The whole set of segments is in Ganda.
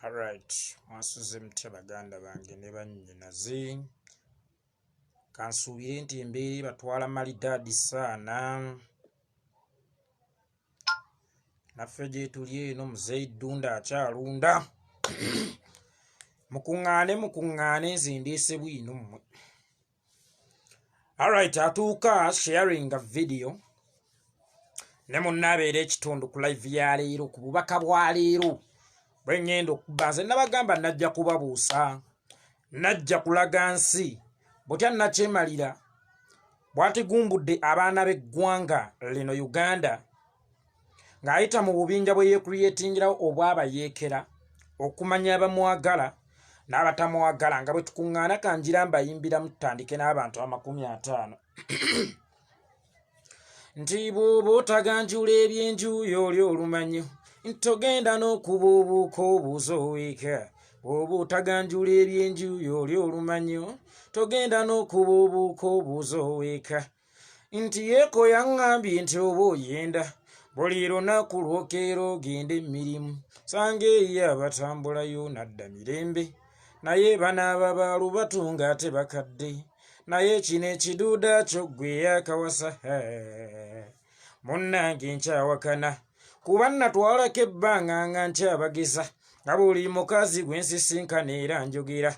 Alright, mwasuze mutya baganda bange ne bannyinaze. Kansuubire nti embeera batwala malidaadi saana. Naffe gye tuli eno muzeeyi Ddunda akyalunda. Mukuŋŋaane nze ndeese bwino mmwe. Alright, atuuka sharing video ne munnaabeera ekitundu ku live ya leero ku bubaka bwa leero. Bwe ngenda okuba nze nabagamba najja kubabuusa, najja kulaga nsi butya nakyemalira bw'atigumbudde abaana b'eggwanga lino Uganda ng'ayita mu bubinja bwe yeekuriyetingirawo obwabayeekera okumanya abamwagala n'abatamwagala nga bwe tukuŋŋaana kanjira mbayimbiramu tutandike n'abantu 50. Nti bw'oba otaganjula ebyenjuuyo oli olumanyo ntogenda n'okuba obuuka obuuza oweeka. Bw'oba otaganjula ebyenjuuyo oli olumanyo togenda n'okuba obuuka obuuza oweeka. Nti yeeko yaŋŋambye nti oba oyenda buli lunaku lwokeera ogenda emirimu sanga eyo abatambulayo nadda mirembe naye banaaba baalubato ng'ate bakadde naye kino ekiduuda kyo ggwe yakawasa munnange nkyawakana kuba natwalako ebbanga nga nkyabageza nga buli mukazi gwe nsisinkana era njogera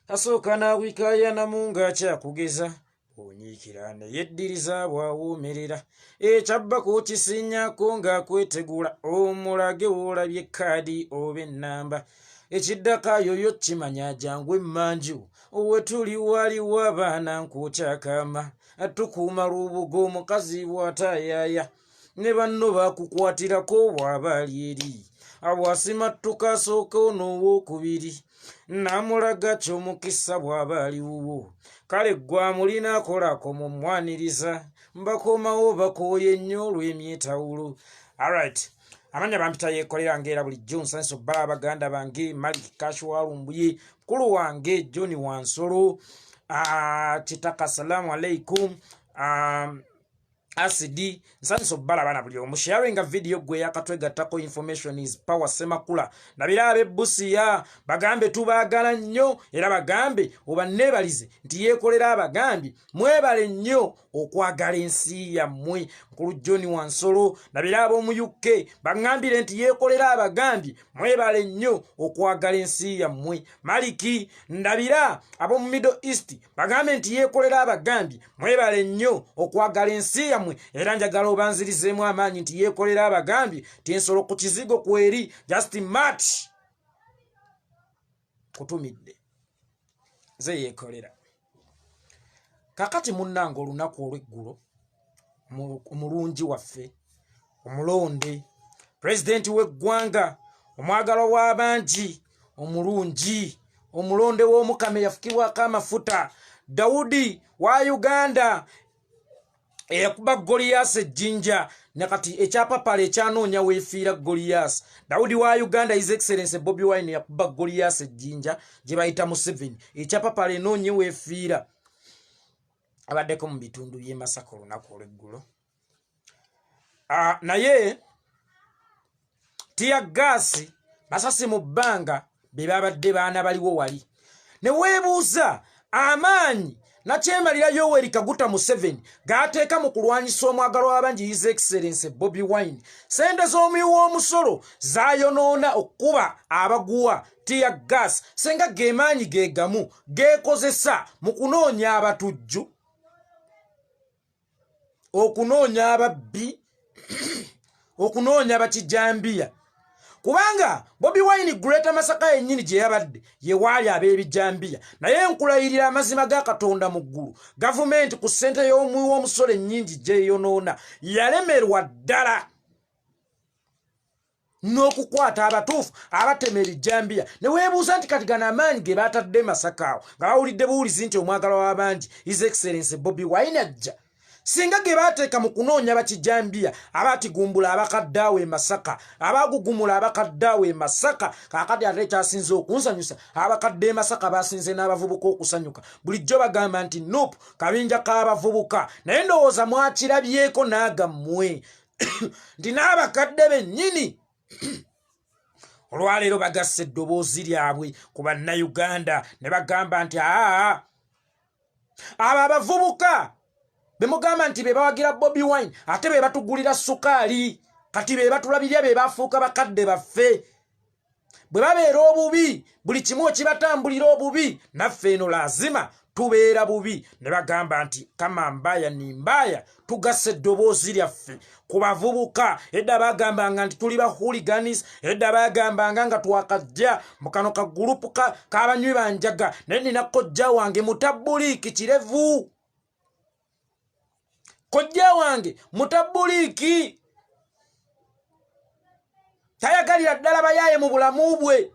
asooka n'awikaayanamu ng'akyakugeza onyiikira ne yeddiriza bw'awoomerera ekyabbako kisinyaako ng'akwetegula omulage w'olabye ekkaadi oba ennamba ekiddakaayo yo kimanya jangu emmanju owetuli waliwo abaana nkw'okyakaama tukuuma lubugo omukazi bw'ataayaaya ne banno baakukwatirako bw'aba ali eri abwasimattuka asooka onoowokubiri namulaga ky'omukisa bw'aba ali wuwo kale gwamulina akolako mumwaniriza mbakomawo bakooye nnyo olw'emyetawulo. Alright, amanya bampita yeekolera ng'era bulijjo nsanyusa obbala abaganda bange Malik Kashwalumbuye mukulu wange John Wansolo kitaka salamu alaikum Asidi nsanyusa obbala bana buli omu sharinga video gwe yakatwegattako information is power semakula nabira ab'ebbusiya bagambe tubaagala nnyo era bagambe oba neebalize nti yeekolera abagambi mwebale nnyo okwagala ensi yammwe. Mukulu John Wansolo nabira ab'omu UK baŋŋambire nti yeekolera abagambi mwebale nnyo okwagala ensi yammwe. Maliki ndabira ab'omu Middle East bagambe nti yeekolera abagambi mwebale nnyo okwagala ensi yammwe era njagala obanzirizeemu amaanyi nti yeekolera abagambi ti ensolo ku kizigo kweri just match kutumidde ze yeekolera. Kakati munnange olunaku olw'eggulo omulungi waffe omulonde pulezidenti w'eggwanga omwagalwa w'abangi omulungi omulonde w'omukama eyafukibwako amafuta Daudi wa Uganda eyakuba Goliath ejjinja nakati ekyapapala ekyanoonya weefiira Goliath. Daudi wa Uganda His Excellency Bobi Wine yakuba Goliath ejjinja gye bayita Museveni ekyapapala enoonye weefiira abaddeko mu bitundu by'e Masaka olunaku olw'eggulo. Naye tiyaggaasi basasi mu bbanga be babadde baana baliwo wali ne weebuuza amaanyi nakyemalira Yoweri Kaguta Museveni g'ateeka mu kulwanyisa omwagalwa w'abangi His Excellency Bobi Wine. Sente z'omuwi w'omusolo zaayonoona okuba abaguwa tiyaggaasi senga geemaanyi geegamu geekozesa mu kunoonya abatujju okunoonya ababbi okunoonya bakijambiya kubanga Bobi Wine Greater Masaka yennyini gye yabadde ye waali ab'ebijambiya naye nkulayirira amazima ga Katonda mu ggulu gavumenti ku ssente y'omuwi w'omusolo ennyingi gyeyonoona yalemerwa ddala n'okukwata abatuufu abatema ebijambiya ne weebuuza nti kati gano amaanyi ge baatadde Masaka awo nga bawulidde buwulizi nti omwagalwa w'abangi His Excellency Bobi Wine ajja singa ge baateeka mu kunoonya bakijambiya abatigumbula abakaddaawe Masaka abagugumula abakaddaawe Masaka kaakati ate ekyasinze okunsanyusa abakadde Masaka basinze n'abavubuka okusanyuka bulijjo bagamba nti nope kabinja k'abavubuka naye ndowooza mwakirabyeko n'agammwe nti n'abakadde bennyini olwaleero bagasse eddoboozi lyabwe ku bannayuganda ne bagamba nti abo abavubuka be mugamba nti be bawagira Bobi Wine ate be batugulira sukaali kati be batulabirya be bafuuka bakadde baffe bwe babeera obubi buli kimu kibatambulira obubi naffe eno lazima tubeera bubi ne bagamba nti kama mbaya ni mbaya tugasse eddoboozi lyaffe ku bavubuka edda bagambanga nti tuli ba hooligans edda bagambanga nga twakajja mu kano ka gurupu k'abanywi banjaga naye nina kojja wange Mutabuliiki Kirevu kojja wange Mutabuliiki tayagalira ddala bayaye mu bulamu bwe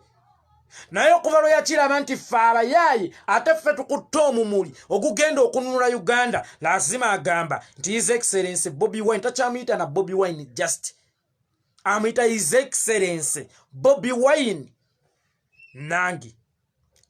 naye okuva lwe yakiraba nti ffe abayaye ate ffe tukutte omumuli ogugenda okununula Uganda lazima agamba nti His Excellency Bobi Wine takyamuyita na Bobi Wine just amuyita His Excellency Bobi Wine nange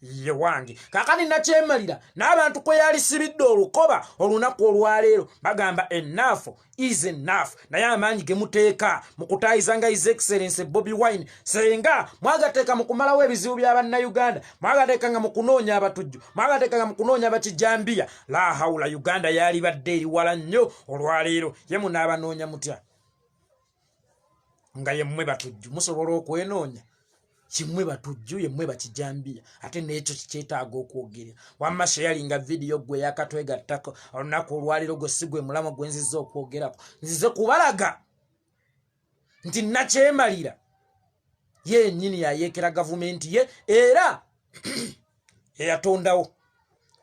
ye wange kakani nakyemalira n'abantu kwe yalisibidde olukoba olunaku olwaleero bagamba enough is enough naye amaanyi ge muteeka mu kutaayizanga His Excellency Bobi Wine senga mwagateeka mu kumalawo ebizibu by'abannayuganda mwagateekanga mu kunoonya abatujju mwagateekanga mu kunoonya abakijambiya la hawula Uganda yali badde eri wala nnyo olwaleero ye munaabanoonya mutya nga yemmwe batujju musobola okwenoonya kimwe batujju yemmwe bakijambiya ate n'ekyo kikyetaaga okwogera wamma sharinga video gwe yakatwegattako olunaku olwaliro gwe sigwe mulamu gwe nziza okwogerako nzize kubalaga nti nakyemalira ye nnyini yayeekera gavumenti ye era yatondawo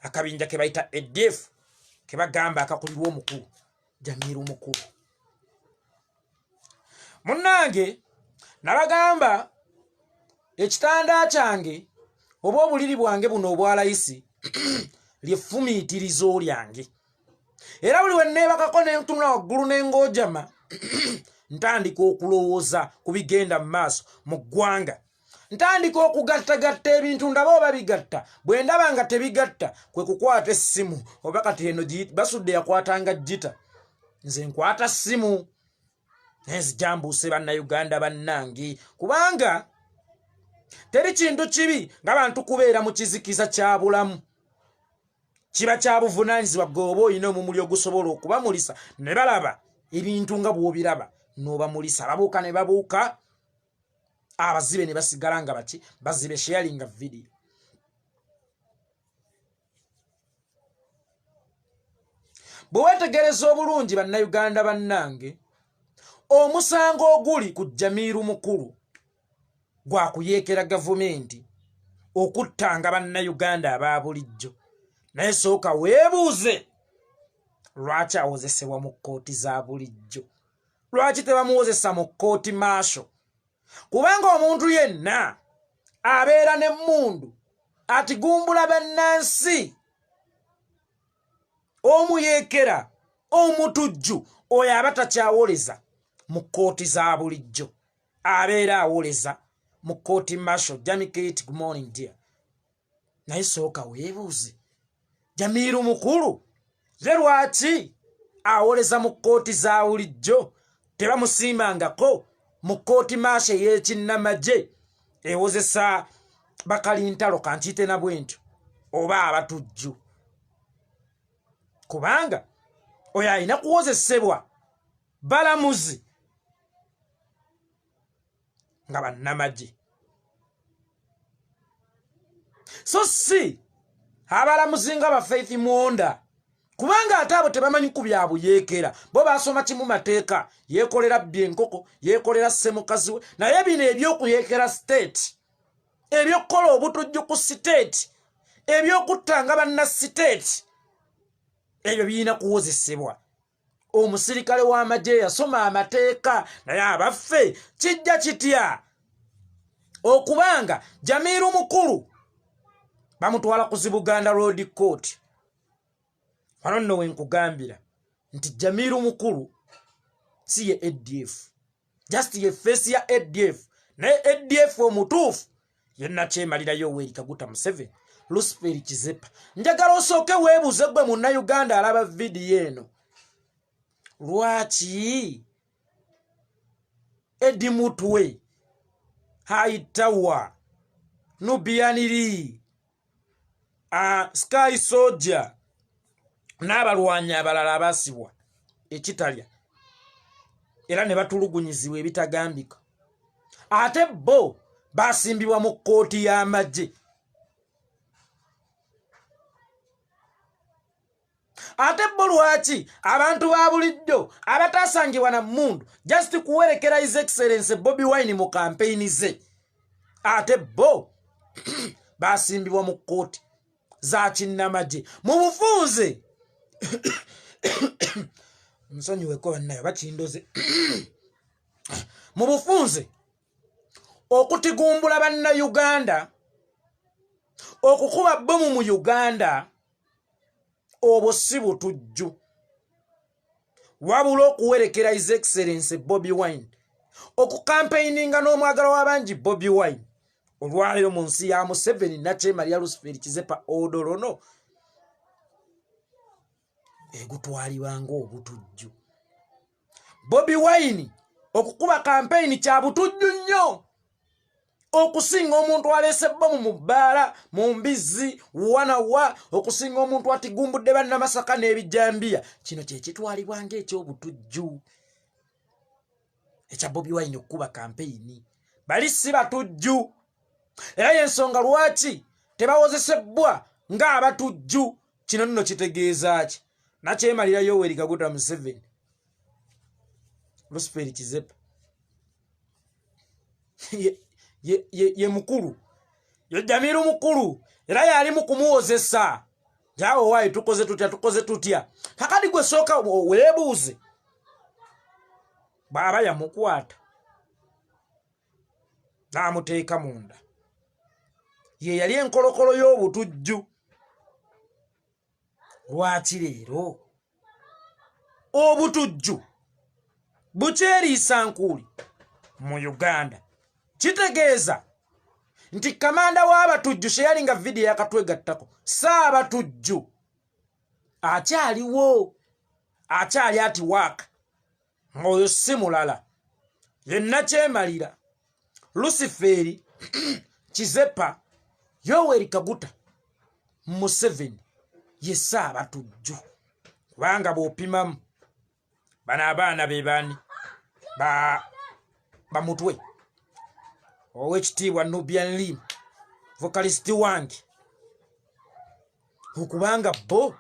akabinja ke bayita ADF ke bagamba akakulirwa omukulu Jamiru Mukulu munnange nabagamba ekitanda kyange oba obuliri bwange buno obwalayisi lyefumiitirizo lyange era buli we neebakako nentunula waggulu n'engoojama ntandika okulowooza ku bigenda mu maaso mu ggwanga ntandika okugattagatta ebintu ndaba oba bigatta bwe ndaba nga tebigatta kwe kukwata essimu oba kati eno basudde yakwatanga jita nze nkwata ssimu nenzijambuuse bannayuganda bannange kubanga teri kintu kibi ng'abantu kubeera mu kizikiza kya bulamu kiba kya buvunaanyizibwa gwe oyina omumuli ogusobola okubamulisa ne balaba ebintu nga bw'obiraba n'obamulisa babuuka ne babuuka abazibe ne basigala nga baki bazibe sharinga video bwe weetegereza obulungi bannayuganda bannange omusango oguli ku Jamiru Mukulu gwa kuyeekera gavumenti okuttanga bannayuganda aba bulijjo naye sooka weebuuze lwaki awozesebwa mu kkooti za bulijjo lwaki tebamuwozesa mu kkooti maasho kubanga omuntu yenna abeera n'emmundu ati gumbula bannansi omuyeekera omutujju oyo aba takyawoleza mu kkooti za bulijjo abeera awoleza mu kkooti marshal Jamie Kate, good morning dear naye sooka weebuuze Jamiru Mukulu ye lwaki awoleza mu kkooti za bulijjo tebamusiimangako mu kkooti marshal y'ekinnamagye ewozesa bakalintalo kankiyite na bwentyo oba abatujju kubanga oyo alina kuwozesebwa balamuzi nga bannamagye so si abalamuzi nga ba Faith Mwonda kubanga ate abo tebamanyi ku byabuyeekera bo basoma kimu mateeka yeekolera byenkoko yeekolera ssemukazi we naye bino ebyokuyeekera state ebyokukola obutujju ku state ebyokuttanga banna state ebyo birina kuwozesebwa omusirikale w'amagye yasoma amateeka naye abaffe kijja kitya okubanga Jamiru Mukulu bamutwala ku Buganda Road Court wano nno wenkugambira nti Jamiru Mukulu si ye ADF just ye face ya ADF naye ADF omutuufu yenna kyemalirayo Yoweri Kaguta Museveni Lucifer Kizepa njagala osooke weebuuze gwe munnayuganda alaba vidiyo eno lwaki Edi Mutwe High Tower, Nubianiri, Sky Soldier, n'abalwanyi abalala abasibwa ekitalya era ne batulugunyizibwa ebitagambika. Ate bo basimbibwa mu kkooti y'amagye. Ate bo lwaki abantu ba bulijjo abatasangibwa na mmundu just kuwerekera His Excellency Bobi Wine mu campaign ze, ate bo basimbibwa mu kkooti za kinnamagye mu bufunze. Nsonyiweko bannayo bakindoze. Mu bufunze okutigumbula banna Uganda, okukuba bomu mu Uganda, obwo si butujju. Wabula okuwerekera His Excellency Bobi Wine, okukampaininga n'omwagala w'abangi Bobi Wine, olwaleero mu nsi ya Museveni Nakyemalira Lucifer Kizepa Odorono egutwalibwanga obutujju. Bobi Wine okukuba campaign kya butujju nnyo okusinga omuntu alese bomu mu bbaala mu mbizzi wanawa, okusinga omuntu atigumbudde bannamasaka n'ebijambiya. Kino kye kitwalibwanga eky'obutujju ekya Bobi Wine okukuba campaign. Bali si batujju, era y'ensonga lwaki tebawozesebwa ng'abatujju. Kino nno kitegeeza ki? Nakyemalira Yoweri Kaguta Museveni Lucifer Kizepa ye mukulu, ye Jamiru mukulu, era yali mu kumuwozesa. Jawo wayi tukoze tutya. Kakati gwe sooka weebuuze baba yamukwata n'amuteeka munda, ye yali enkolokolo y'obutujju. Lwaki leero obutujju bukyeriisa nkuuli mu Uganda? Kitegeeza nti kamanda w'abatujju sheyalinga video yakatwegattako saabatujju akyaliwo, akyali ati waaka. Oyo si mulala, ye Nakyemalira Lucifer Kizepa Yoweri Kaguta Museveni ye saabatujju. Kubanga bw'opimamu bano abaana be bani bamutwe Owekitiibwa Nubian Lim vocalist wange, okubanga bo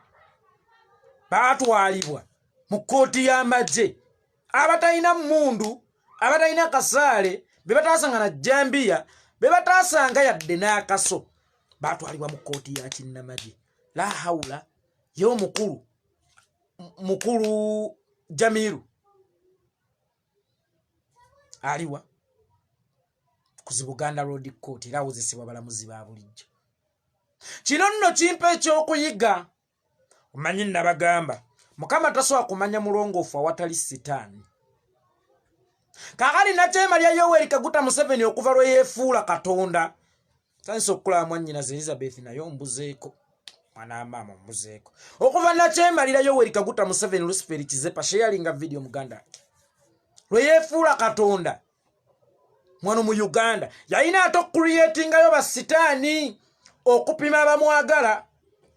baatwalibwa mu kkooti y'amagye. Abatalina mmundu, abatalina kasaale, be bataasanga na jambiya, be bataasanga yadde n'akaso, baatwalibwa mu kkooti ya kinnamagye. La haula, yo mukulu Jamiru aliwa ku Buganda Road Court, era awozesebwa balamuzi ba bulijjo. Kino nno kimpa ekyokuyiga. Omanyi nabagamba Mukama tasobola kumanya mulongoofu awatali sitaani. Kakali Nakyemalira Yoweri Kaguta Museveni okuva lwe yeefuula Katonda. Sansi okukola mwannyinaze Elizabeth naye ombuzeeko, mwana maama ombuzeeko. Okuva Nakyemalira Yoweri Kaguta Museveni Lucifer Kizepa sheyalinga video muganda lwe yeefuula Katonda mwano mu Uganda, yalina ate okucreatingayo basitaani okupima abamwagala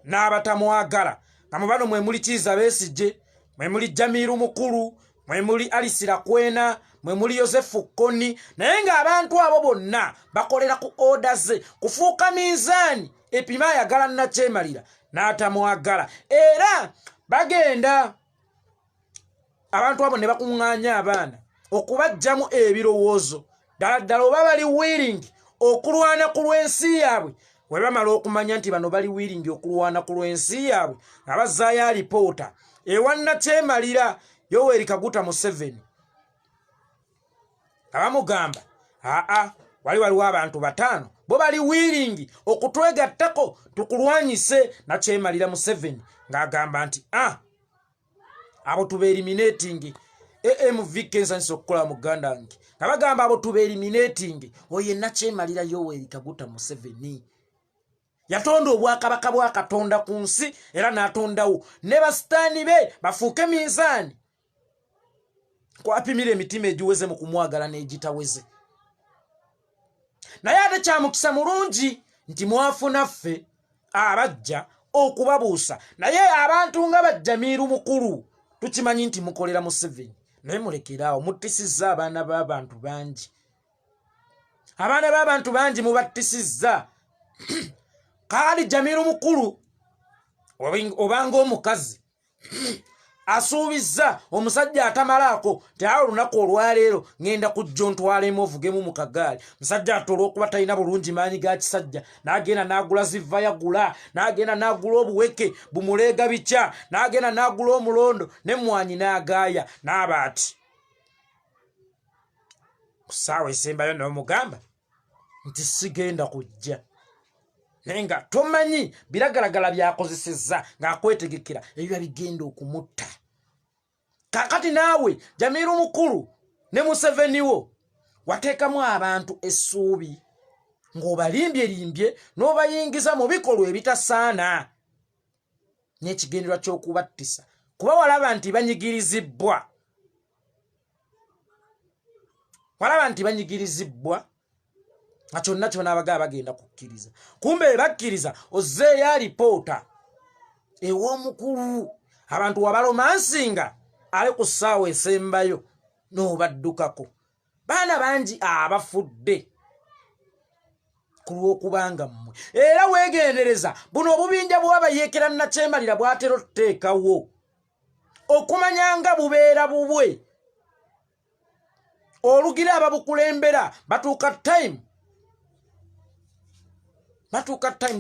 n'abatamwagala. Nga mu bano mwe muli Kizza Besigye, mwe muli Jamiru mukulu, mwe muli Alice Lakwena, mwe muli Yosefu Kony, naye ng'abantu abo bonna bakolera ku order ze kufuuka miizaani epima ayagala Nakyemalira n'atamwagala. Era bagenda abantu abo ne bakuŋŋaanya abaana okubajjamu ebirowoozo ddala oba bali willing okulwana ku lw'ensi yaabwe. We bamala okumanya nti bano bali willing okulwana ku lw'ensi yaabwe, nga bazzaayo alipoota ewa Nakyemalira Yoweri Kaguta Museveni nga bamugamba waliwo abantu 5 bo bali willing okutwegattako tukulwanyise Nakyemalira Museveni, ng'agamba nti abo tuba eliminating AMV kensanisa okukola muganda wange, nga bagamba abo tuba eliminating oye Nakyemalira Yoweri Kaguta Museveni. Yatonda obwakabaka bwa Katonda ku nsi, era n'atondawo ne basitaani be bafuuke miizaani kwapimira emitima egiweze mu kumwagala n'egitaweze. naye ate kyamukisa mulungi nti mwafuna ffe abajja okubabuusa naye abantu nga Bajjamiiru mukulu tukimanyi nti mukolera mu 7 naye mulekeraawo muttisizza abaana b'abantu bangi abaana b'abantu bangi mubattisizza kaali Jamiiru mukulu obanga omukazi asuubizza omusajja atamalaako tyawo olunaku olwaleero ngenda kujja ontwalemu ovugemu mu kagaali musajja ate olw'okuba talina bulungi maanyi ga kisajja n'agenda n'agula ziva yagula n'agenda n'agula obuweke bumuleega bikya n'agenda n'agula omulondo n'emmwanyi n'agaaya n'aba ati ku ssaawa esembayo n'omugamba nti sigenda kujja naye nga tomanyi biragalagala byakozesezza ng'akwetegekera ebiba bigenda okumutta kakati naawe Jamiiru mukulu ne Museveni wo wateekamu abantu essuubi ng'obalimbye n'obayingiza mu bikolwa ebitasaana n'ekigendererwa ky'okubattisa kuba walaba nti banyigirizibwa nga kyonna kyona abagaa bagenda kukkiriza kumbe bakkiriza ozzeeyo alipoota ew'omukulu abantu wabalomansinga ali ku ssaawa esembayo n'obaddukako baana bangi abafudde ku lw'okubanga mmwe era weegendereza buno obubinja bw'abayeekera Nakyemalira bw'atera otuteekawo okumanya nga bubeera bubwe olugira ababukulembera batuuka time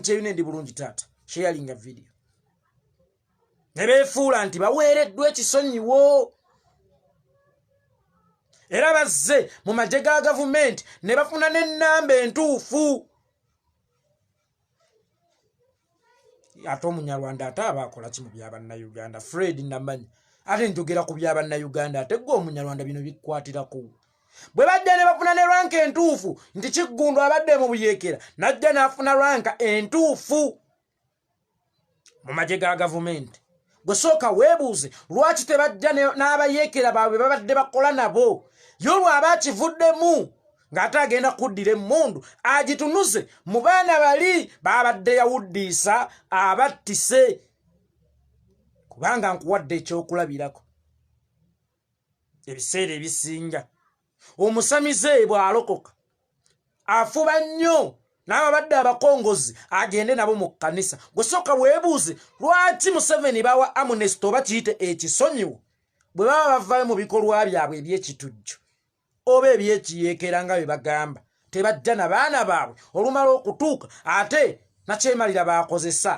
kyeyune ndi bulungi taata sharinga video ne beefuula nti baweereddwa ekisonyiwo era bazze mu magye ga gavumenti ne bafuna n'ennamba entuufu ate omunyarwanda ate aba akola ki mu by'abannayuganda Fred Namanyi ate njogera ku by'abannayuganda ate gwe omunyarwanda bino bikwatirako bwe bajja ne bafuna ne ranka entuufu nti Kiggundu abadde mu buyeekera najja n'afuna ranka entuufu mu magye ga gavumenti gwe sooka weebuuze lwaki tebajja n'abayeekera baabwe babadde bakola nabo yo lwaba akivuddemu ng'ate agenda kuddira emmundu agitunuze mu baana bali babadde yawuddiisa abattise kubanga nkuwadde ekyokulabirako ebiseera ebisinga omusamize bw'alokoka afuba nnyo n'ababadde abakongozi agende nabo mu kkanisa gwe sooka weebuuze lwaki Museveni bawa amnesty oba kiyite ekisonyiwo bwe baba bavaayo mu bikolwa byabwe eby'ekitujju oba ebyekiyeekera nga bwe bagamba tebajja na baana baabwe olumala okutuuka ate Nakyemalira baakozesa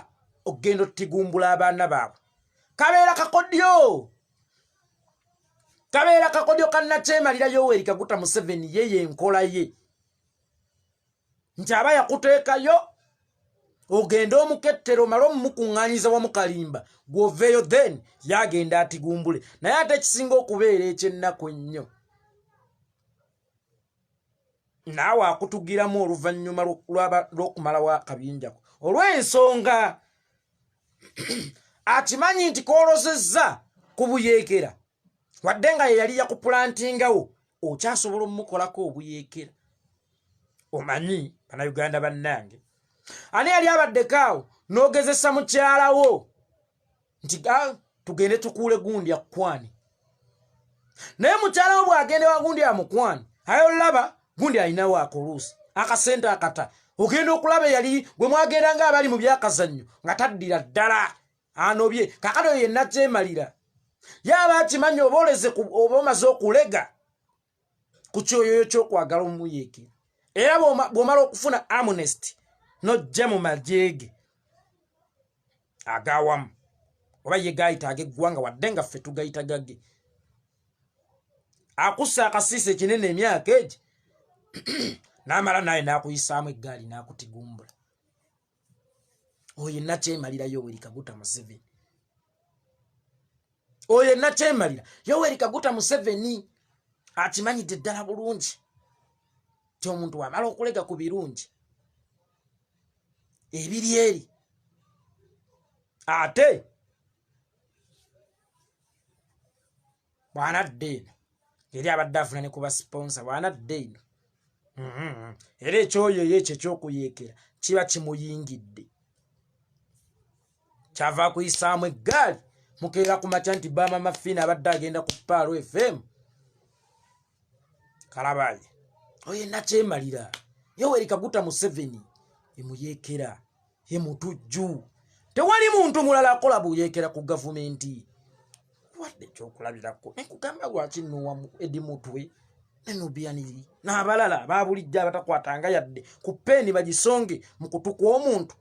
okugenda otigumbula abaana baabwe kabeera kakodyo ka Nakyemalira Yoweri Kaguta Museveni ye yenkola ye nti aba yakuteekayo ogenda omukettero omala omumukuŋŋaanyiza wamukalimba gwoveeyo then yagenda atigumbule naye ate ekisinga okubeera ekyennaku ennyo naawe akutugiramu oluvannyuma lw'okumalawo akabinjako olw'ensonga akimanyi nti koolozezza ku buyeekera wadde nga ye yali yakupulantingawo okyasobola omumukolako obuyeekera omanyi bannayuganda bannange ani yali abaddekaawo n'ogezesa mukyalawo nti tugende tukuule gundi akukwani naye mukyalawo bw'agende wa gundi amukwani ayolaba gundi alinawo akoluusi akasente akata ogenda okulaba yali gwe mwagenda ng'abali mu byakazannyo nga taddira ddala anobye kakati oyo ye Nakyemalira yaba akimanyi oba omaze okulega ku kyoyoyo ky'okwagala omuyeekera era bw'omala okufuna amnesty n'ojja mu majeege agawamu oba ye gaayita ag'eggwanga wadde nga ffe tugayita gage akussa akasiisa ekinene emyaka egi n'amala naye n'akuyisaamu eggaali n'akutigumbula oyo Nakyemalira Yoweri Kaguta Museveni oyo Nakyemalira Yoweri Kaguta Museveni akimanyidde ddala bulungi ti omuntu wamala okulega ku birungi ebiri eri ate bw'anadde eno eri abadde afuna ne ku basponsa bw'anadde eno era ekyoyo yekyo ekyokuyeekera kiba kimuyingidde kyava kuyisaamu eggaali mukeera ku makya nti Bama Mafina abadde agenda ku Paalo FM kalabaye oyo nakyemalira Yoweri Kaguta Museveni emuyeekera ye mutujju tewali muntu mulala akola buyeekera ku gavumenti wadde ekyokulabirako nekugamba lwaki nnuwa Edi Mutwe nenubianiri n'abalala babulijja abatakwatanga yadde ku peeni bagisonge mu kutu kw'omuntu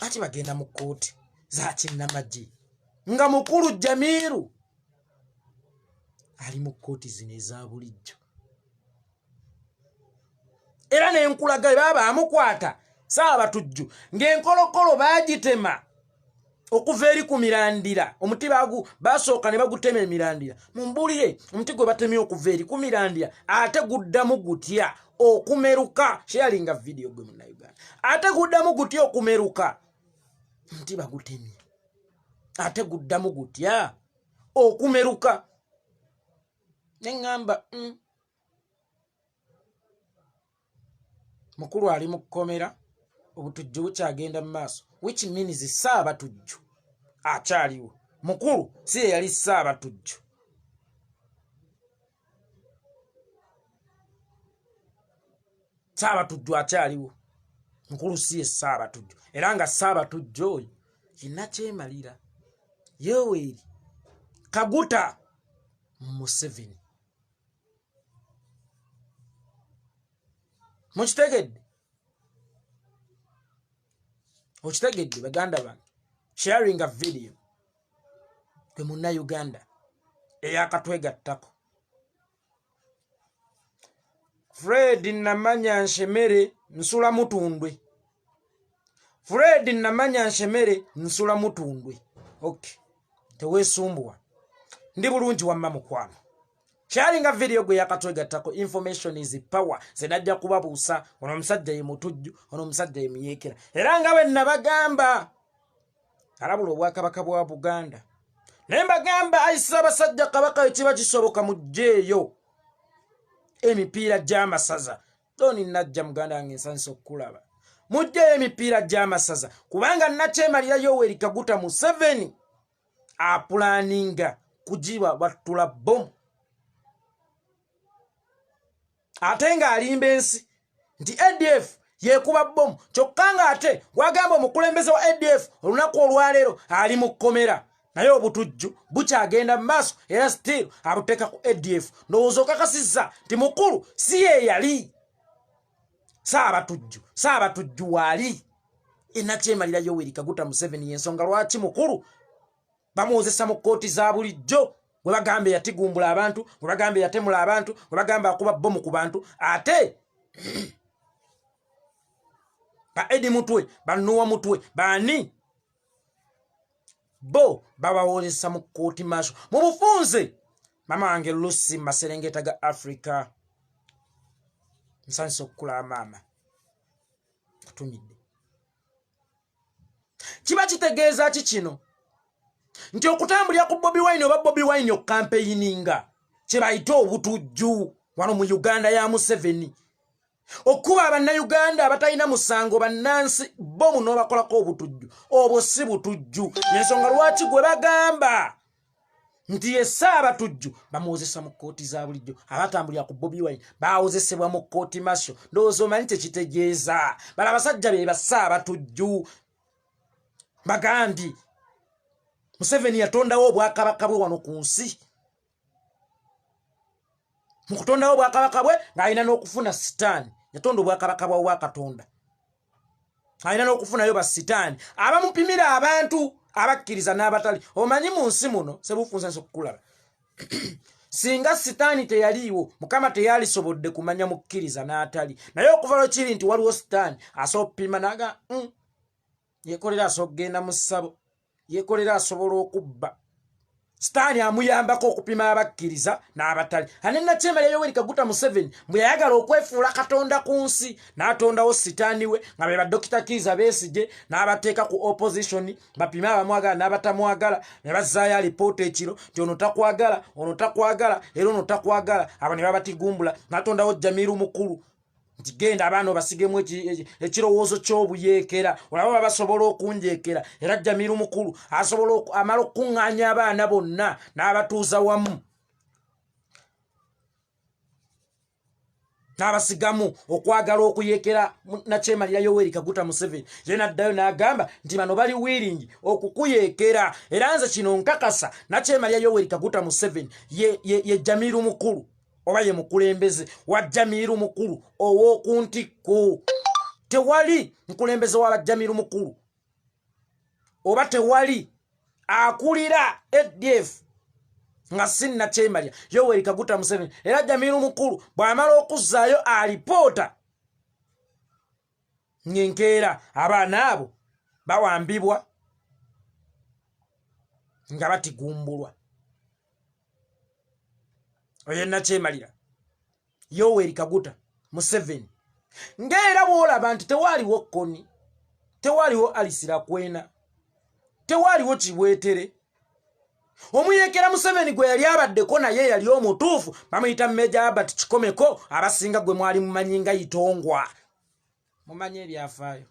ati bagenda mu kkooti za kinnamagye nga mukulu Jamiru ali mu kkooti zino eza bulijjo era n'enkulaga baba amukwata Saabatujju ng'enkolokolo baagitema okuva eri ku mirandira omuti basooka ne bagutema emirandira mumbulire omuti gwe batemye okuva eri ku mirandira ate guddamu gutya okumeruka sharinga video gwe munnayuganda ate guddamu gutya okumeruka omuti bagutemye ate guddamu gutya okumeruka neŋŋamba mukulu ali mu kkomera obutujju bukyagenda mu maaso which means Saabatujju akyaliwo mukulu si ye yali Saabatujju Saabatujju akyaliwo mukulu si ye Saabatujju era nga Saabatujju oyo kinakyemalira Yoweri Kaguta Museveni mukitegedde okitegedde baganda bange sharing a video kwe munnayuganda eyakatwegattako Fred Namanya Nshemere nsula mutundwe Fred Namanya Nshemere nsula mutundwe okay teweesumbuwa ndi bulungi wamma mukwano sharing a video gwe yakatwegattako information is power zenajja kubabuusa ono omusajja ye mutujju ono omusajja ye muyeekera era nga bwe nabagamba alabula obwakabaka bwa Buganda naye mbagamba ayisa abasajja kabaka ekiba kisoboka mujjeeyo emipiira gy'amasaza doni najja muganda wange ensanisa okukulaba mujjeeyo emipiira gy'amasaza kubanga nakyemalira Yoweri Kaguta Museveni apulaninga kujiba batula bomu ate nga alimba ensi nti ADF yekuba bomu kyokka nga ate wagamba omukulembeze wa ADF olunaku olwaleero ali mu kkomera naye obutujju bukyagenda mu maaso era still abuteeka ku ADF ndowooza okakasizza nti mukulu si ye yali Saabatujju waali enakyemalira Yoweri Kaguta Museveni y'ensonga lwaki mukulu bamuwozesa mu kkooti za bulijjo bwe bagambe yatigumbula abantu bwe bagambe yatemula abantu bwe bagambe akuba bomu ku bantu ate ba Edi Mutwe banuwa Mutwe bani bo babawozesa mu kkooti maaso mu bufunze mama wange Lucy Maserengeta ga Africa nsanisa okukulaba maama atumidde kiba kitegeeza ki kino nti okutambulira ku Bobi Wine oba Bobi Wine okampeininga kye bayita obutujju wano mu Uganda ya Museveni okuba abannayuganda abatalina musango bannansi bomu n'obakolako obutujju obwo si butujju y'ensonga lwaki gwe bagamba nti ye Saabatujju bamuwozesa mu kkooti za bulijjo abatambulira ku Bobi Wine bawozesebwa mu kkooti masho ndowooza omanyi tekitegeeza bala abasajja be Saabatujju bagambye Museveni yatondawo obwakabaka bwe wano ku nsi mu kutondawo obwakabaka bwe ng'alina n'okufuna sitaani yatonda obwakabaka bwa Katonda alina n'okufunayo basitaani abamupimira abantu abakkiriza n'abatali omanyi mu nsi muno sebufunza nso okukulaba singa sitaani teyaliiwo Mukama teyalisobodde kumanya mukkiriza n'atali naye okuva lwe kiri nti waliwo sitaani asobola okupima naga yeekolera asobola okugenda mu ssabo yeekolera asobola okubba Stani amuyambako okupima abakkiriza n'abatali. Ane Nakyemali Yoweri Kaguta Museveni bwe yayagala okwefuula katonda ku nsi n'atondawo sitaani we nga be Dr. Kizza Besigye n'abateeka ku opposition bapime abamwagala n'abatamwagala ne bazzaayo alipoota ekiro nti ono takwagala era ono takwagala abo ne babatigumbula n'atondawo Jamiru Mukulu nti genda abaana obasigemu ekirowoozo ky'obuyeekera olaba basobola okunjeekera era Jamiru Mukulu asobola amala okuŋŋaanya abaana bonna n'abatuuza wamu n'abasigamu okwagala okuyeekera Nakyemali Yoweri Kaguta Museveni ye n'addayo n'agamba nti bano bali willing okukuyeekera era nze kino nkakasa Nakyemali Yoweri Kaguta Museveni ye Jamiru Mukulu oba ye mukulembeze wa Jamiru Mukulu ow'okuntikko. Tewali mukulembeze wa Jamiru Mukulu oba tewali akulira ADF nga si Nakyemali Yoweri Kaguta Museveni era Jamiru Mukulu bw'amala okuzzaayo alipoota nyenkeera abaana abo bawambibwa nga batigumbulwa. Oye Nakyemali Yoweri Kaguta Museveni ng'era bw'olaba nti tewaliwo Koni, tewaliwo Alisira Kwena, tewaliwo Kibwetere. Omuyeekera Museveni gwe yali abaddeko naye yali omutuufu bamuyita Major Albert Kikomeko abasinga gwe mwali mumanyi nga Itongwa. Mumanyi ebyafaayo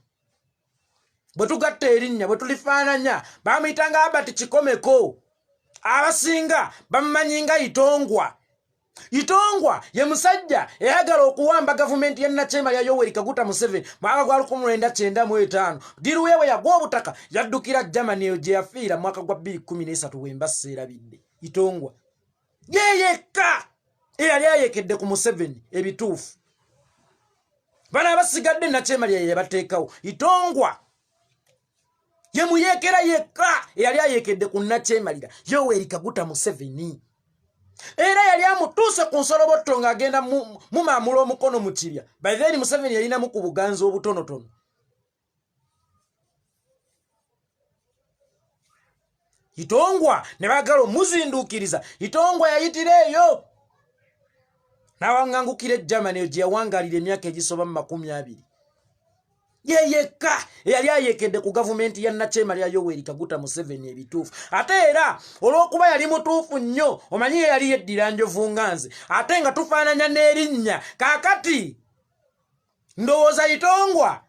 bwe tugatta erinnya bwe tulifaananya bamuyitanga Albert Kikomeko abasinga bamumanyi nga Itongwa. Itongwa ye musajja eyagala okuwamba gavumenti ya Nakyemali Yoweri Kaguta Museveni mwaka gwa 1995 diru yewe yagwa obutaka yaddukira Germany gye yafiira mwaka gwa 2013 wemba seerabidde. Itongwa yeyeka eyali ayekedde ku Museveni ebituufu bana abasigadde Nakyemali yabateekawo. Itongwa ye muyeekera yekka eyali ayekedde ku Nakyemali Yoweri Kaguta Museveni era yali amutuuse ku nsolobotto ng'agenda mumaamula omukono mu kibya. By then Museveni yalinamu ku buganzi obutonotono. Itongwa ne baagala omuzinduukiriza. Itongwa yayitira eyo n'awaŋŋangukira Germany gye yawangaalira emyaka egisoba mu 20. Yeyeka eyali ayekedde ku gavumenti ya Nakyemali Yoweri Kaguta Museveni ebituufu. Ate era olw'okuba yali mutuufu nnyo omanyi yali yeddira njovu nganze ate nga tufaananya n'erinnya kaakati ndowooza Itongwa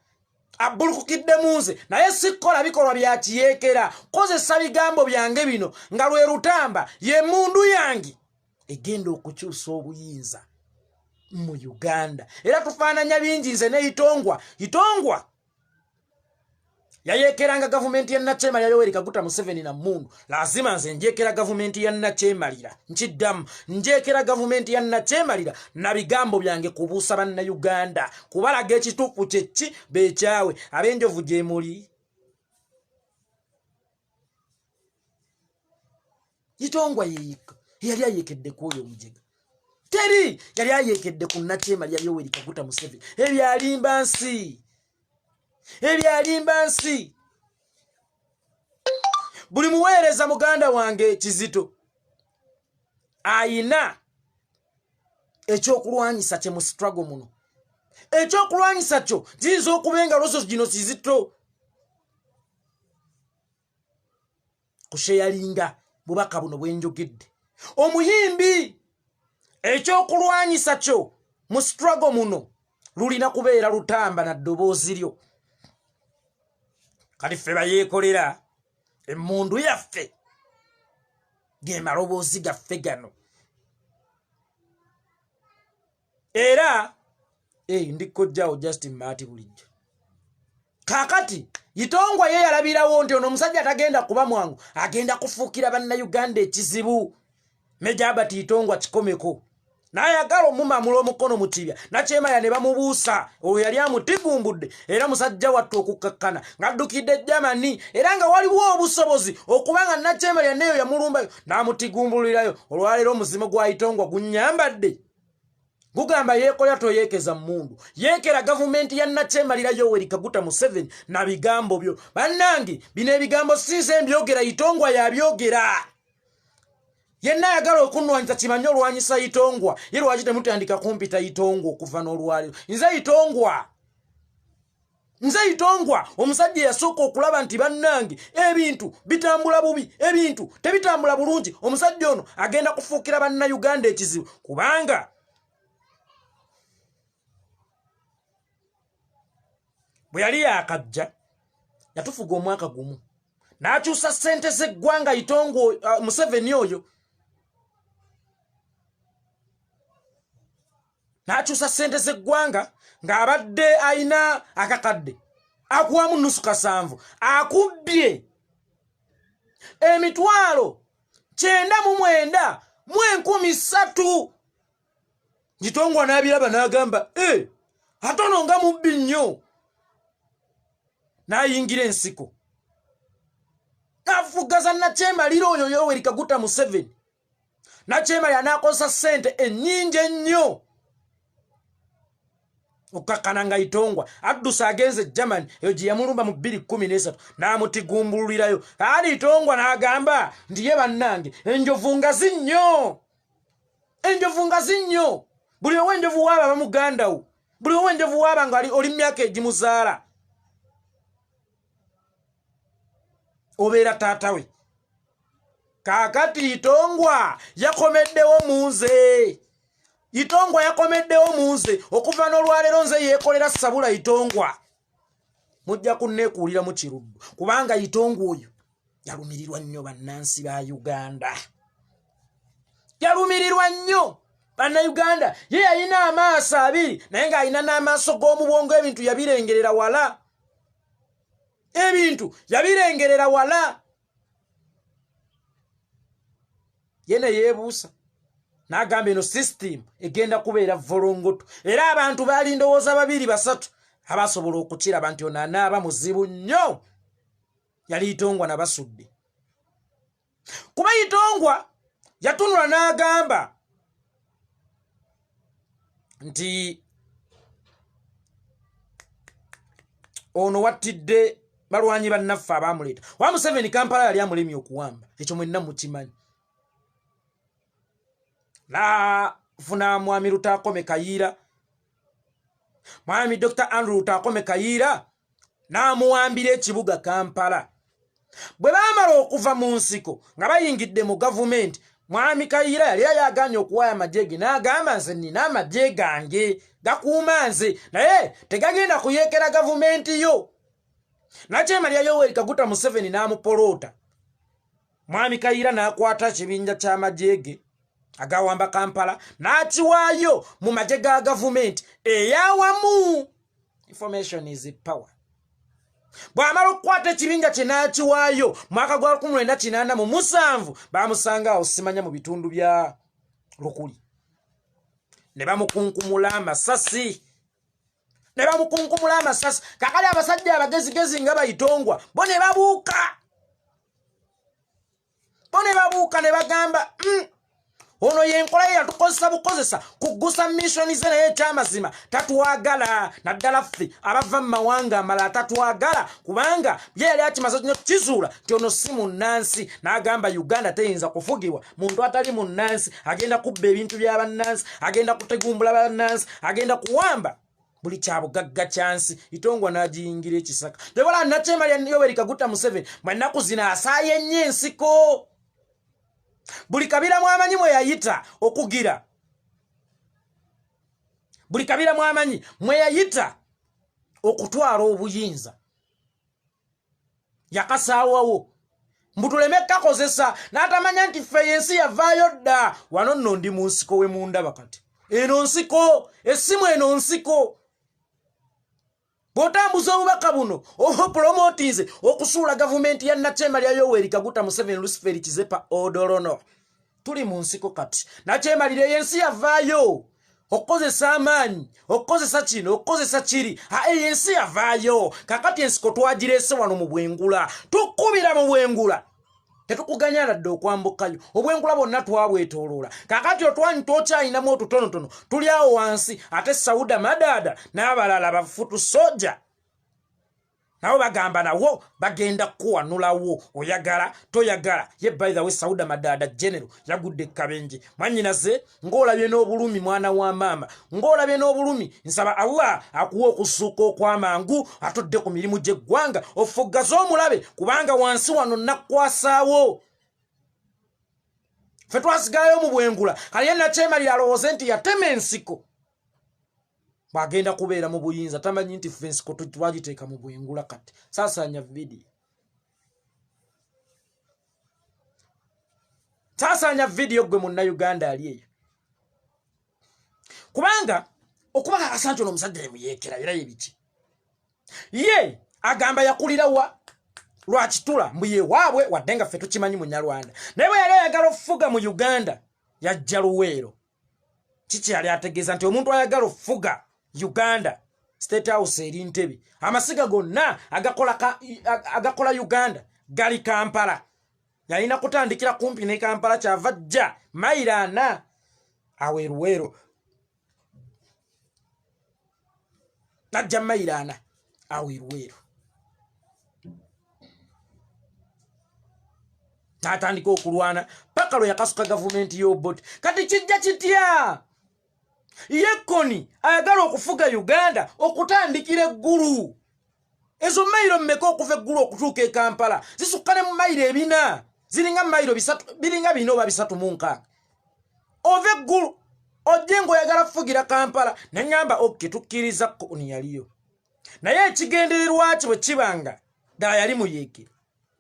abbulukukidde munze naye sikkola bikolwa bya kiyeekera kozesa bigambo byange bino nga lwe Lutamba ye mundu yange egenda okukyusa obuyinza mu Uganda. Era tufaananya bingi nze ne Itongwa yayeekeranga gavumenti ya Nakyemali Yoweri Kaguta Museveni na mundu. Lazima nze njeekera gavumenti ya Nakyemali nkiddamu njeekera gavumenti ya Nakyemali na bigambo byange kubuusa banna Uganda kubalaga ekituufu kyeki beekyawe ab'enjovu gye muli. Itongwa yeyeka yali ayekedde ku oyo omujega teri yali ayekedde ku Nakyemali Yoweri Kaguta Museveni ebyalimba nsi. Buli muweereza muganda wange Kizito ayina ekyokulwanyisa kye mu struggle muno. Ekyokulwanyisa kyo kiyinza okuba engaloso gino Kizito kusheyalinga bubaka buno bwenjogedde. Omuyimbi ekyokulwanyisa kyo mu struggle muno lulina kubeera Lutamba na ddoboozi lyo. Kati ffe bayeekolera emmundu yaffe ge maloboozi gaffe gano. Era ndikojjaawo Justin Maati bulijjo. Kaakati Itongwa ye yalabirawo nti ono omusajja tagenda kuba mwangu agenda kufuukira bannayuganda ekizibu. Major Albert Itongwa Kikomeko n'ayagala omumaamula omukono mu kibya. Nakyemali ne bamubuusa oyo yali amutigumbudde era musajja wattu okukkakkana ng'addukidde Germany era nga waliwo obusobozi okuba nga Nakyemali neyo yamulumbayo n'amutigumbulirayo. Olwaleero omuzimu gwa Itongwa gunnyambadde gugamba yeekolera toyeekeza mmundu. Yeekera gavumenti ya Nakyemali Yoweri Kaguta Museveni na bigambo byo. Bannange bino ebigambo sinze mbyogera Itongwa yabyogera. yenna ayagala okunwanyisa kimanyi olwanyisa Itongwa ye lwaki temutandika kumpita Itongwa okuva n'olwaliro nze Itongwa omusajja yasooka okulaba nti bannange ebintu bitambula bubi ebintu tebitambula bulungi omusajja ono agenda kufuukira bannayuganda ekizibu kubanga bwe yali yakajja yatufuga omwaka gumu n'akyusa ssente z'eggwanga Itongwa Museveni oyo n'akyusa ssente z'eggwanga ng'abadde ayina akakadde akuwamu nusu kasanvu akubbye emitwalo 9,913 Itongwa n'abiraba n'agamba atono nga mubbi nnyo n'ayingira ensiko n'afugaza Nakyemalira oyo Yoweri Kaguta Museveni Nakyemalira n'akozesa ssente ennyingi ennyo okakananga Itongwa addusa agenze Germany eyo gye yamulumba mu 2013 n'amutigumbulirayo ali Itongwa n'agamba nti ye bannange enjovu nga zinyo buli owenjovu waaba bamugandawo buli owenjovu waaba nga oli myaka egimuzaala obeera taata we kaakati Itongwa yakomeddewo munze okuva n'olwaleero nze yeekolera sabula Itongwa mujja kunneekuulira mu kiruddu kubanga Itongwa oyo yalumirirwa nnyo bannansi ba Uganda bannayuganda ye yalina amaaso abiri naye ng'alina n'amaaso g'omubwongo ebintu yabirengerera wala yene yeebuusa n'agamba eno system egenda kubeera volongoto era abantu baali ndowooza 2-3 abasobola okukiraba nti ono anaaba muzibu nnyo yali Itongwa nabasudde kuba Itongwa yatunula n'agamba nti ono wattidde balwanyi bannaffe abaamuleeta wa Museveni Kampala yali amulemye okuwamba ekyo mwenna mukimanyi funa mwami Lutakome Kayiira mwami Dr. Andrew Lutakome Kayiira n'amuwambira ekibuga Kampala bwe baamala okuva mu nsiko nga bayingidde mu gavumenti mwami Kayiira yali ayaganye okuwaya amajege n'agamba nze nina amajje gange gakuuma nze naye tegagenda kuyeekera gavumenti yo Nakyemalira Yoweri Kaguta Museveni n'amupoloota mwami Kayiira n'akwata ekibinja ky'amajege agawamba Kampala n'akiwaayo mu magye ga gavumenti eyawamu. Information is power. Bw'amala okukwata ekibinja kye n'akiwaayo mwaka gwa 1987 bamusanga awo simanya mu bitundu bya Lukuli ne bamukunkumula amasasi kakali abasajja abagezigezi nga Itongwa bo ne babuuka ne bagamba ono yenkola ye yatukozesa bukozesa kugusa mission ze naye kyamazima tatuwagala naddala ffe abava mu mawanga amalala tatuwagala kubanga ye yali akimaze nnyo kizuula nti ono si munnansi n'agamba Uganda teyinza kufugibwa muntu atali munnansi agenda kubba ebintu by'abannansi agenda kutegumbula bannansi agenda kuwamba buli kyabugagga kyansi. Itongwa n'agiyingira ekisaka tebola Nakyemalira Yoweri Kaguta Museveni mwennaku zina asaaye nnyo ensiko buli kabira mwamanyi mwe yayita okugira buli kabira mwamanyi mwe yayita okutwala obuyinza yakasaawawo mbutuleme kakozesa n'atamanya nti ffe yensi yavaayo dda wano nno ndi mu nsiko we mundaba kati eno nsiko essimu eno nsiko bw'otambuza obubaka buno oba promotinze okusuula gavumenti ya Nakyemalira Yoweri Kaguta Museveni Luciferi Kizepa Odorono tuli mu nsiko kati Nakyemalira yensi yavaayo okukozesa amaanyi okukozesa kino okukozesa kiri yensi yavaayo kakati ensiko twagireese wano mu Bwengula tukubira mu Bwengula tetukuganya ladde okwambukayo obwengula bonna twabwetooloola kakati otwanyi twokyayinamu otutonotono tuli awo wansi ate Sauda Madada n'abalala bafutu soja nabo bagamba nawo bagenda kuwanulawo oyagala toyagala ye by the way Sauda Madada General yagudde kabenje mwanyinaze ngolabye n'obulumi mwana wa mama ngolabye n'obulumi nsaba Allah akuwa okusuka okwamangu atodde ku mirimu gye gwanga ofuggaza omulabe kubanga wansi wano nakwasaawo fe twasigayo mu bwengula kali yenna kyemalira alowooze nti yatema ensiko bagenda kubeera mu buyinza tamanyi nti fence ko twagiteeka mu bwengula kati saasanya video gwe munna Uganda ali eyo kubanga okuba asanjo n'omusajja ne muyeekera era yebiki ye agamba yakulira wa lwakitula mbuye waabwe waddenga ffe tukimanyi Munyarwanda naye bwe yali ayagala okufuga mu Uganda yajja Luweero kiki yali ategeeza nti omuntu ayagala okufuga Uganda State House eri Ntebe amasiga gonna agakola Uganda gali Kampala yalina kutandikira kumpi ne Kampala kyava jja mayiro 4 awe Luweero najja mayiro 4 awe Luweero natandika okulwana paka lwe yakasuka gavumenti y'Obote kati kijja kitya yekoni ayagala okufuga Uganda okutandikira eggulu ezo mayiro mmeka okuva eggulu okutuuka e Kampala zisukkane mu mayiro 4 ziringa mayiro 3 biringa 4 oba 3 ova eggulu ojje ng'oyagala kufugira Kampala ne ngamba okke tukkiriza koni yaliyo naye ekigendererwa kye bwe kibanga ddala yali muyeekera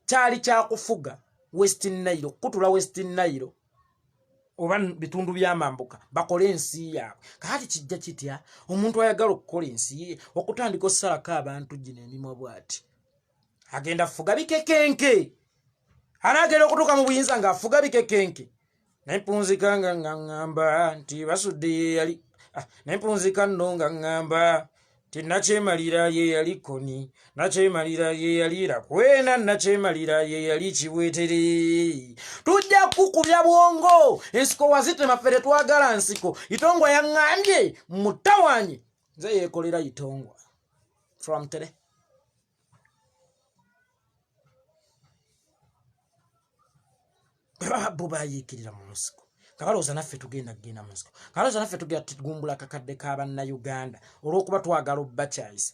kyali kyakufuga Western Nile kutula Western Nile oba bitundu by'amambuka bakole ensi yaabwe kati kijja kitya omuntu ayagala okukola ensi ye okutandika osalako abantu gino emimwa bw'ati agenda fuga bikekenke anaagenda okutuuka mu buyinza ng'afuga bikekenke nempunzika nga ngamba nti basudde ye yali nempunzika nno nga ngamba nti nakyemalira ye yali koni nakyemalira ye yali Rakwena nakyemalira ye yali Kiweetere tujja kukubya bwongo ensiko wazitema fere twagala nsiko Itongwa yaŋŋambye mutawanye nze yeekolera Itongwa from today bo bayiikirira mu nsiko kabalooza naffe tugenda mu nsiko kabalooza naffe tugenda tugumbula akakadde k'Abannayuganda olw'okuba twagala obbakyayisa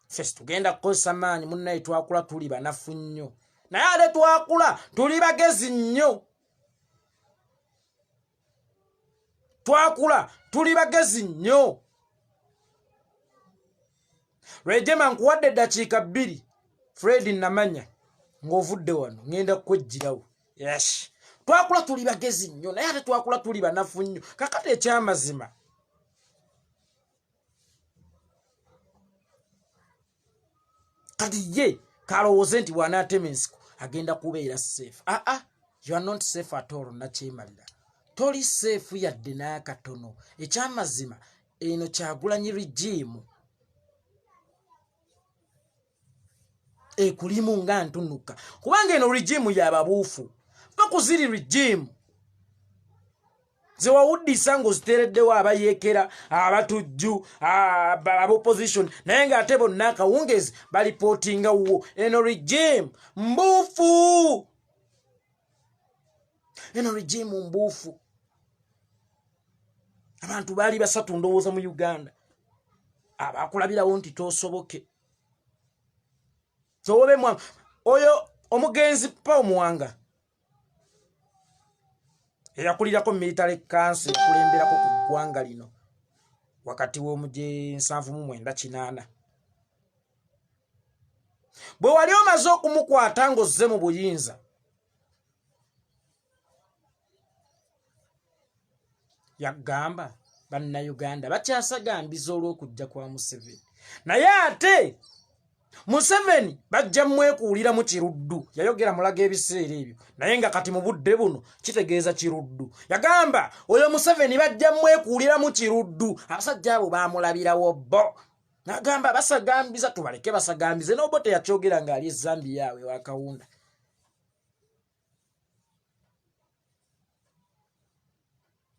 ffe tugenda kukozesa maanyi munnaye twakula tuli banafu nnyo naye ate twakula tuli bagezi nnyo twakula tuli bagezi nnyo Rejema nkuwadde eddakiika 2 Fred namanya ng'ovudde wano ngenda kwejjirawo yes twakula tuli bagezi nnyo naye ate twakula tuli banafu nnyo kakati ekyamazima kati ye kalowooze nti bw'anaatema ensiko agenda kubeera safe you are not safe at all nakyemalira toli safe yadde n'akatono ekyamazima eno Kyagulanyi regime ekulimu nga ntunuka kubanga eno regime y'ababuufu bakuziri regime ze wawuddisa ng'oziteereddewo abayeekera abatujju ab'opposition naye ng'ate bonna akawungezi balipootinga wo eno regime mbuufu eno regime mbuufu abantu baali 3 ndowooza mu Uganda abakulabirawo nti tosoboke zobe oyo omugenzi Paul Muwanga eyakulirako military council kulemberako ku ggwanga lino wakati w'omuje 798 bwe wali omaze okumukwata ng'ozze mu buyinza yagamba Bannayuganda bakyasagambiza olw'okujja kwa Museveni naye ate Museveni bajja mwekuulira mu kiruddu yayogera mulaga ebiseera ebyo naye nga kati mu budde buno kitegeeza kiruddu yagamba oyo Museveni bajja mwekuulira mu kiruddu abasajja abo baamulabirawo bo nagamba basagambiza tubaleke basagambize n'Obote yakyogera ng'ali e Zambia yawe wa Kawunda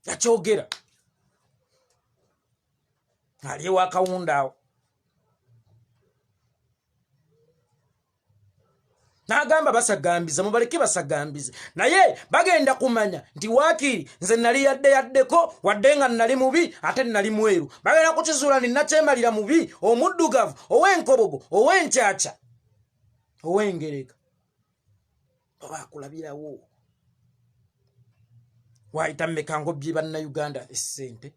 yakyogera ali ewa Kawunda awo Nagamba basagambiza mubaleke basagambize naye bagenda kumanya nti wakiri nze nali yaddeko wadde nga nali mubi ate nali mweru bagenda kukizuula ninakyemalira mubi omuddugavu ow'enkobogo ow'enkyaca ow'engereka bakulabirawo waayita mmeka ng'obbye bannayuganda essente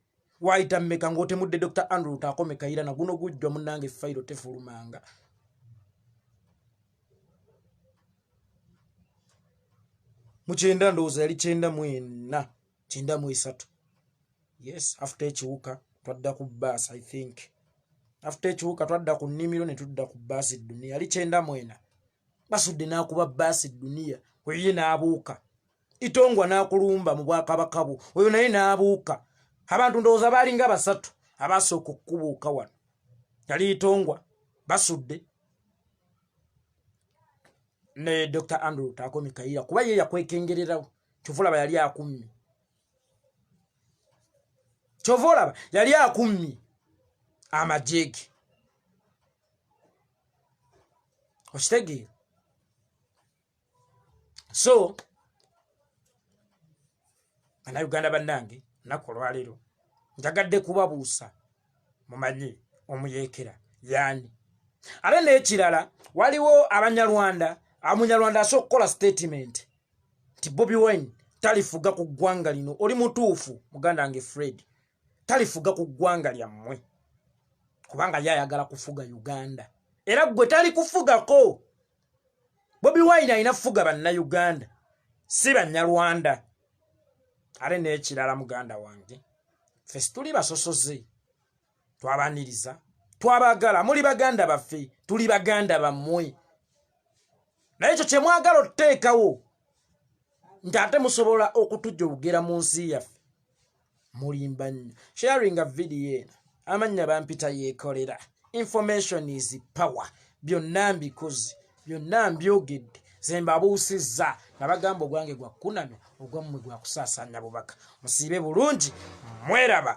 waayita mmeka ng'otemudde Dr. Andrew Takome Kayiira na guno gujjwa munnange fayiro tefulumanga mukyenda ndowooza yali 94 93 yes after ekiwuka twadda ku bus I think after ekiwuka twadda ku nnimiro ne tudda ku bus Dunia yali 94 basudde n'akuba bus Dunia oyo n'abuuka itongwa n'akulumba mu bwakabakabo oyo naye n'abuuka abantu ndowooza baalinga basatu abasooka okubuuka wano yali itongwa basudde ne Dr. Andrew Takome Kayiira kuba ye yakwekengererawo Kyovulaba yali akummi Kyovulaba yali akummi amajeki okitegeera so Bannayuganda bannange nnaku olwaleero njagadde kubabuusa mumanye omuyeekera yaani ate n'ekirala waliwo Abanyarwanda Amunyarwanda asooka okukola statement nti Bobi Wine talifuga ku ggwanga lino oli mutuufu muganda wange Fred talifuga ku ggwanga lyammwe kubanga yayagala kufuga Uganda era gwe tali kufugako Bobi Wine alina fuga Bannayuganda si Banyarwanda ate n'ekirala muganda wange ffe tuli basosoze twabaniriza twabagala muli baganda baffe tuli baganda bammwe naye ekyo kye mwagala otuteekawo nti ate musobola okutujogera mu nsi yaffe mulimba nnyo sharing a video eno amannya bampita yeekolera information is power byonna mbikoze byonna mbyogedde ze mbabuusizza nabagamba ogwange gwa kunamya ogwammwe gwa kusaasaanya bubaka musiibe bulungi mweraba